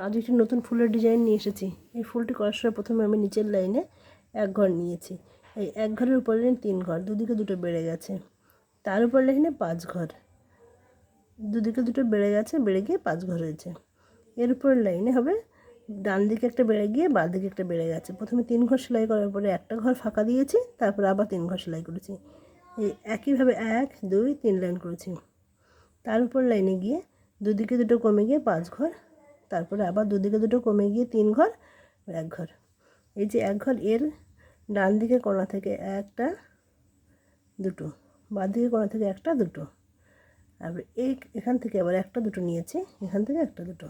আজ একটি নতুন ফুলের ডিজাইন নিয়ে এসেছি। এই ফুলটি করার সময় প্রথমে আমি নিচের লাইনে এক ঘর নিয়েছি। এই এক ঘরের উপরের লাইন 3 ঘর, দুদিকে দুটো বেড়ে গেছে। তার উপর লাইনে 5 ঘর, দুদিকে দুটো বেড়ে গেছে, বেড়ে গিয়ে 5 ঘর হয়েছে। এর উপরের লাইনে হবে ডান দিকে একটা বেড়ে গিয়ে বাঁ দিকে একটা বেড়ে গেছে। প্রথমে 3 ঘর সেলাই করার পরে একটা ঘর ফাঁকা দিয়েছি, তারপরে আবার 3 ঘর সেলাই করেছি। এই একইভাবে 1 2 3 লাইন করেছি। তার উপর লাইনে গিয়ে দুদিকে দুটো কমে গিয়ে 5 ঘর, তারপরে আবার দুদিকে দুটো কমে গিয়ে 3 ঘর, 1 ঘর। এই যে 1 ঘর, এর ডান দিকে কোণা থেকে একটা দুটো, বাঁ দিকে কোণা থেকে একটা দুটো, আর এখান থেকে আবার একটা দুটো নিয়েছি, এখান থেকে একটা দুটো।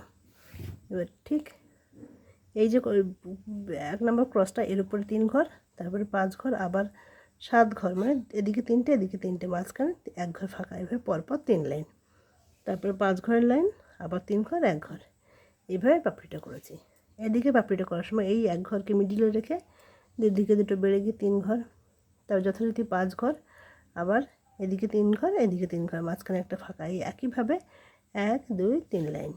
এবার ঠিক এই যে 1 নম্বর ক্রসটা, এর উপরে 3 ঘর, তারপরে 5 ঘর, আবার 7 ঘর, মানে এদিকে 3টে এদিকে 3টে, মাঝখানে 1 ঘর ফাঁকা, এভাবে পরপর 3 লাইন, তারপরে 5 ঘরের লাইন, আবার 3 ঘর 1 ঘর, এইভাবে পাপড়িটা করেছি। এদিকে পাপড়িটা করার সময় এই 1 ঘরকে মিডিলে রেখে দুদিকে দুটো বেড়ে গিয়ে 3 ঘর, তারপর যথারীতি 5 ঘর, আবার এদিকে 3 ঘর এদিকে 3 ঘর, মাঝখানে একটা ফাঁকা। এই একইভাবে 1 2 3 লাইন।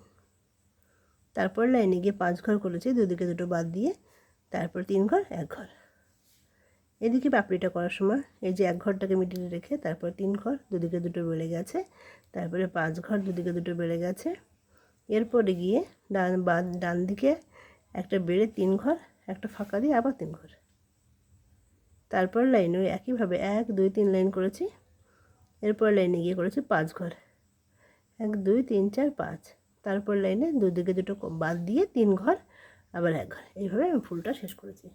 তারপর লাইনে গিয়ে 5 ঘর করেছি, দুদিকে দুটো বাদ দিয়ে, তারপর 3 ঘর 1 ঘর। এদিকে পাপড়িটা করার সময় এই যে 1 ঘরটাকে মিডিলে রেখে তারপর 3 ঘর, দুদিকে দুটো বেড়ে গেছে, তারপরে 5 ঘর, দুদিকে দুটো বেড়ে গেছে। এরপরে গিয়ে ডান দিকে একটা বেড়ে 3 ঘর, একটা ফাঁকা দিয়ে আবার 3 ঘর। তারপর লাইনে ওই একইভাবে 1 2 3 লাইন করেছি। এরপর লাইনে গিয়ে করেছি 5 ঘর, 1 2 3 4 5। তারপর লাইনে দুদিকে দুটো বাদ দিয়ে 3 ঘর, আবার 1 ঘর। এইভাবে আমি ফুলটা শেষ করেছি।